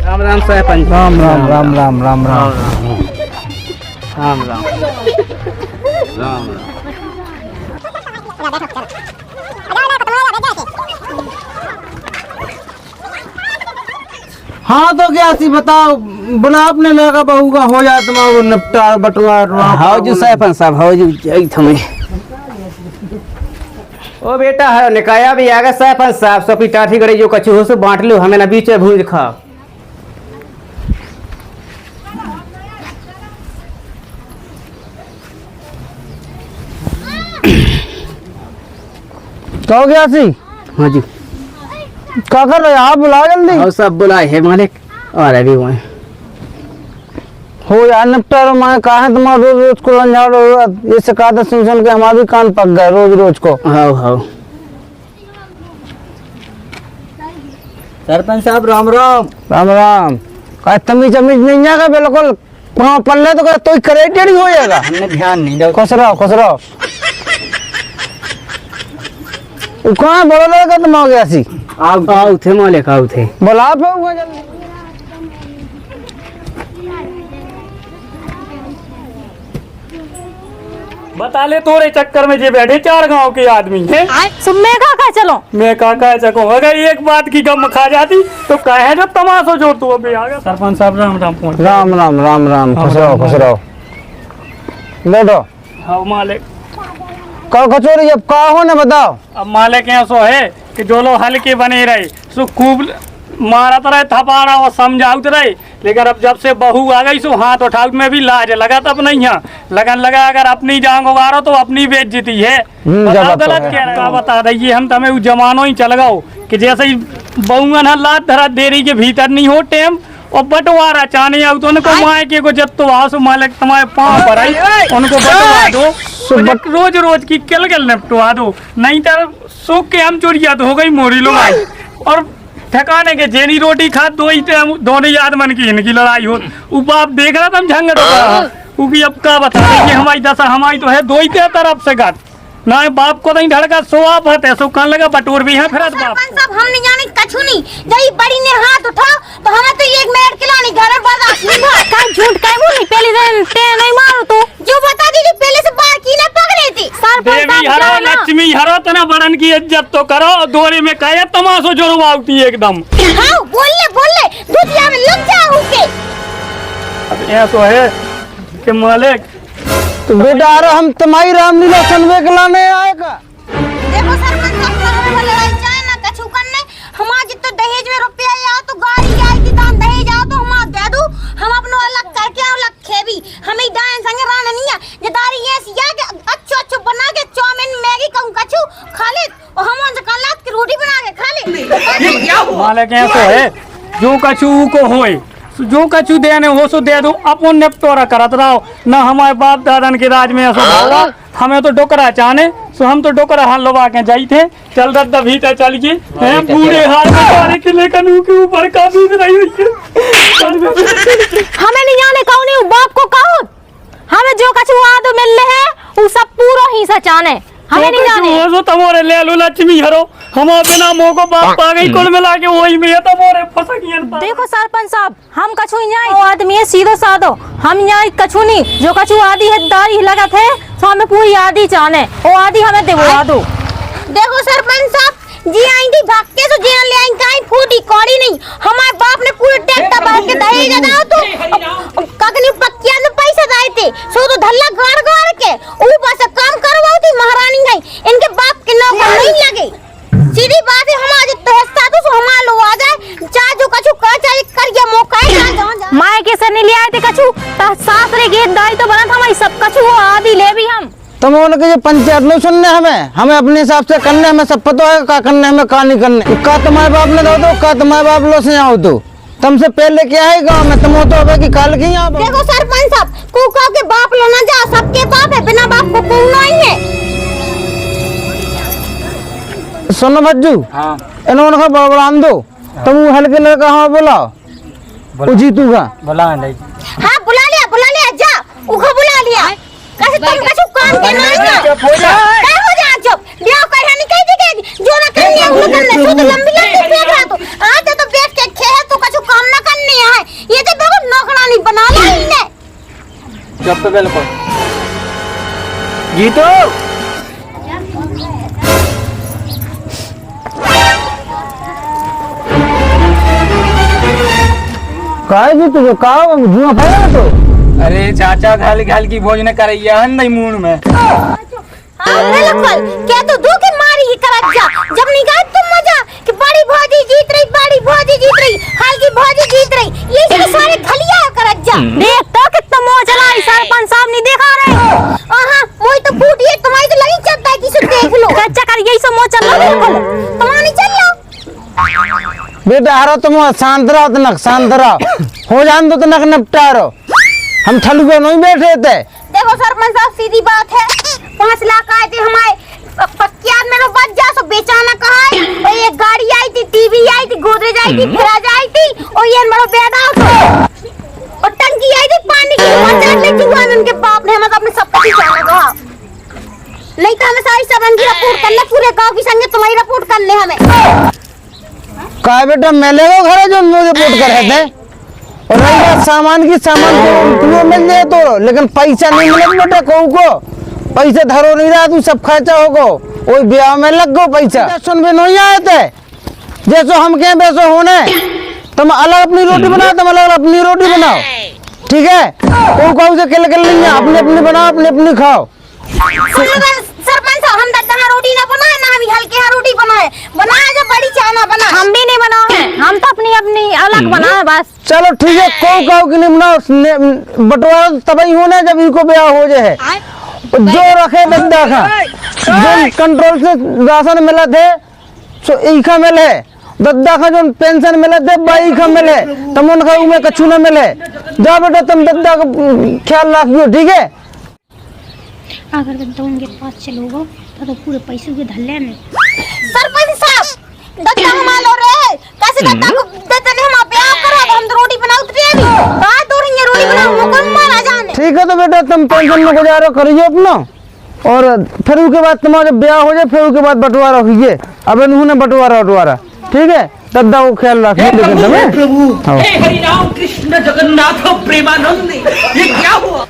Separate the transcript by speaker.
Speaker 1: राम राम सरपंच।
Speaker 2: राम राम राम राम राम राम
Speaker 1: राम राम राम।
Speaker 2: हाँ तो क्या सी बताओ, बुला अपने लड़का बहू का हो जाए तुम्हारा निपटार बटुआ।
Speaker 1: हाउ जी सरपंच साहब, हाउ जी थमे। ओ बेटा है निकाया भी आगे सरपंच साहब सब टाठी गड़ी जो कछु हो से बांट लो, हमें ना बीच में भूंज खा।
Speaker 2: कहो क्या सी?
Speaker 1: हाँ जी
Speaker 2: क्या कर रहे आप? बुलाओ जल्दी।
Speaker 1: और सब बुलाए है मालिक और अभी वहाँ
Speaker 2: हो यार निपटारो। मैं कहा है तुम्हारा रोज रोज को लंझाड़ो, ये शिकायत सुन के हमारे कान पक गए रोज रोज को।
Speaker 1: हाँ हाँ सरपंच साहब राम राम।
Speaker 2: राम राम। कहा तमीज अमीज नहीं आएगा बिल्कुल, वहाँ पढ़ने तो तो करे टेढ़ी हो जाएगा।
Speaker 1: हमने ध्यान नहीं दिया।
Speaker 2: खुश रहो खुश रहो। कहाँ बड़ा लड़का तुम आ गया सी?
Speaker 1: आओ थे मालिक आओ थे।
Speaker 2: बुला पे जल्दी।
Speaker 3: बता ले तोरे चक्कर में जे बैठे 4 गांव के आदमी हैं।
Speaker 4: मैं का चलो
Speaker 3: मैं काका चको अगर एक बात की गम खा जाती तो कहे जब तमाशो जोड़ तू अभी आ गया। सरपंच साहब राम राम पहुंच।
Speaker 2: राम राम राम राम। खुश रहो खुश रहो। बैठो।
Speaker 3: हाँ मालिक।
Speaker 2: कहो कचोरी अब कहा हो ना बताओ।
Speaker 3: अब मालिक ऐसो है कि जो लोग हल्के बने रहे सो खूब मारत रहे थपाड़ा और समझाउत रहे, लेकिन अब जब से बहू आ गई सो हाथ उठाउत में भी लाज लगा तब नहीं है लगन लगा। अगर अपनी जान उगारो तो अपनी बेइज्जती है। बताओ गलत कह रहे हो? बता रही हम तमें उस जमानो ही चल गओ कि जैसे ही बहुअन लात धरा देरी के भीतर नहीं हो टेम और बंटवारा चाहने आउ तो उनको माए के को जब तो आओ मालिक तुम्हारे पाँव पर आई उनको बंटवा दो। रोज रोज की किल किल निपटवा दो, नहीं तो सूख के हम चोरिया तो हो गई मोरी लोग आई और ठकाने के जेनी रोटी खा दो ही दोनों याद मन की इनकी लड़ाई हो। बाप देख रहा था हम झंगट उकी अब का बता रही हमारी दशा हमारी तो है दो ही तरफ से घट ना बाप को नहीं धड़का सो आप है सो कान लगा बटोर भी है फिर बाप
Speaker 4: सब हम नहीं जाने कछु नहीं जई बड़ी ने हाथ उठा तो हमें तो एक मिनट खिलानी घर में बर्दाश्त नहीं हुआ। का झूठ का बोली पहले दिन ते नहीं मारो तो जो बता दीजिए पहले से बात की ना पकड़े थी।
Speaker 3: देवी हरो लक्ष्मी हरो तना बड़न की इज्जत तो करो दोरे में कहे तमाशो जोड़वाती एकदम।
Speaker 4: हां बोल ले दुतिया में लग जाओ के।
Speaker 3: अब ऐसो है कि मालिक
Speaker 2: तो बेटा अरे हम तुम्हारी रामलीला सुनवे के लाने आएगा।
Speaker 4: देखो सरपंच साहब में लड़ाई चाहे ना कछु करने हमार जितना दहेज में रुपया या तो गाड़ी आई थी दान दहेज आओ तो हम दे दो हम अपनो अलग करके अलग खेबी हमें दान संग रान नहीं है ये दारी ये सिया के अच्छो बना के चाउमीन मैगी कहूं कछु खा ले और हम उनसे कलात की रोटी बना के खा ले।
Speaker 3: मालिक ऐसो है जो कछु को होए जो कछु देने हो सो दे दो अपन निपटोरा करत रहो ना हमारे बाप दादन के राज में ऐसा होगा। हमें तो डोकरा चाहने सो हम तो डोकरा हाल लगा के जाई थे चल रद्दा भीतर चल गए हैं पूरे हाल में सारे किले कनू के ऊपर का बीत रही हुई है।
Speaker 4: हमें नहीं जाने कौन है बाप को कहो हमें जो कछु आदो मिलने है वो सब पूरा ही सचाने हमें नहीं जाने
Speaker 3: हो तमोरे ले लो लक्ष्मी हरो हम बिना मोह को बाप पा गई कुल मिला के वही में तमोरे फसकियन।
Speaker 4: देखो सरपंच साहब हम कछु नहीं वो आदमी है सीधो साधो हम यहाँ कछु नहीं जो कछु आदि है दारी लगा थे तो हमें पूरी आदि चाहने वो आदि हमें दिलवा दो। देखो सरपंच साहब जी आई थी भाग के तो जेल ले आई काई फूटी कौड़ी नहीं हमारे बाप ने पूरे ट्रैक्टर भर के दहेज दाओ तो ककनी पक्किया ने पैसे दाए थे सो तो धल्ला गाड़ गाड़ के वो बस काम करवाओ थी महारानी गई इनके बाप के नौकर नहीं लगे। सीधी बात है हमारे तो हिस्सा तो हमारा लो आ जाए चाहे जो कछु कर चाहे कर ये मौका है माय के सर ने ले आए थे कछु सासरे के दाई तो बना था हमारी सब कछु वो आदि ले भी हम
Speaker 2: तुम उनके पंचायत नहीं सुनने हमें अपने हिसाब से करने हमें सब पता है क्या करने हमें क्या नहीं करने का तुम्हारे बाप ने दो का तुम्हारे बाप लो से आओ तो तुमसे पहले क्या है गाँव में तुम तो हो कि काल की यहाँ।
Speaker 4: देखो सरपंच साहब कुका के बाप लो ना जा सबके बाप है बिना बाप को कोई नहीं है।
Speaker 2: सुनो बज्जू इन्होंने कहा बड़बड़ान दो तुम हल्के लड़का हाँ बुलाओ जीतू का
Speaker 1: बुला
Speaker 4: हाँ बुला लिया जा उखा बुला लिया कैसे तुम कैसे काम के ना क्या हो जा चुप ब्याह कर हनी कह दे जो ना करनी है वो करने सो तो लंबी फेंक रहा तो आज तो बैठ के खे तो कैसे काम ना करनी है
Speaker 3: जब तो बिल्कुल
Speaker 1: जीतो
Speaker 2: काहे जी तुझे कहा जुआ फैला तो
Speaker 3: अरे चाचा घाल घाल की भोजन करैया हन नहीं मूड में
Speaker 4: बिल्कुल क्या तो दो के मारी ही करत जा जब निकाल तुम मजा कि बड़ी भौजी जीत रही हल्की भौजी जीत रही ये सब सारे खलिया करत जा देख तो कितना मोह चला सरपंच साहब नहीं देखा रहे हां मोई तो फूटी है तुम्हारी तो लगी चलता है किसी देख लो कच्चा कर यही सब मोह चल रहा बिल्कुल तुम्हारी चल लो
Speaker 2: बेटा हारो तुम शांत रहो हो जान दो तनक निपटा रहो हम ठलुए नहीं बैठे थे
Speaker 4: देखो सरपंच साहब सीधी बात है 5 लाख आए थे हमारे पक्कियात में तो बच जा सो बेचाना कहा है और ये गाड़ी आई थी टीवी आई थी गोदरेज आई थी फ्रिज आई थी और ये मेरा बेड आउट और टंकी आई थी पानी की मचान ले जुआ में उनके बाप ने हमें अपने सब कुछ जाना कहा नहीं तो हमें सारी सबन की रिपोर्ट करने पूरे गांव की संगे तुम्हारी रिपोर्ट करने हमें
Speaker 2: कहा बेटा मेले को घर जो मुझे रिपोर्ट कर रहे थे और रही बात सामान की सामान तो मिल जाए तो लेकिन पैसा नहीं मिले बेटा को पैसे धरो नहीं रहा तू सब खर्चा होगो वही ब्याह में लग गो पैसा सुन भी नहीं आए थे जैसो हम कहें वैसो होने तुम अलग अपनी रोटी बनाओ तुम अलग अपनी रोटी बनाओ ठीक है को से किल नहीं है अपनी अपनी बनाओ अपनी अपनी खाओ
Speaker 4: सरपंच साहब हम दादा रोटी ना बनाए ना हम हल्के रोटी बनाए जो बड़ी चाना बना हम भी नहीं बनाए हम तो अपनी अपनी अलग बनाए बस
Speaker 2: चलो ठीक है को की नहीं बनाओ बंटवारा तभी होना जब इनको ब्याह हो जाए जो रखे दद्दा खा जो कंट्रोल से राशन मिला थे सो इखा मिले दद्दा खा जो पेंशन मिले थे बाई खा मिले तुम उनका उमे कछु न मिले जा बेटा तुम दद्दा का ख्याल रखियो ठीक है
Speaker 5: अगर तो उनके पास चलोगे तो पूरे पैसे के धल्ले में
Speaker 4: सरपंच साहब दत्ता हमारो रे कैसे दत्ता को दत्ता ने हम ब्याह करा तो हम तो रोटी बनाओ तो अभी बात हो रही है रोटी बनाओ मुकम मारा जाने
Speaker 2: ठीक है तो बेटा तुम पेंशन में गुजारा करिए अपना और फिर उसके बाद तुम्हारा जब ब्याह हो जाए फिर उसके बाद बंटवारा कीजिए अब इन्होंने बंटवारा ठीक है दद्दा को ख्याल रखिए लेकिन तुम्हें
Speaker 6: प्रभु हे हरि राम कृष्ण जगन्नाथ प्रेमानंद ये क्या हुआ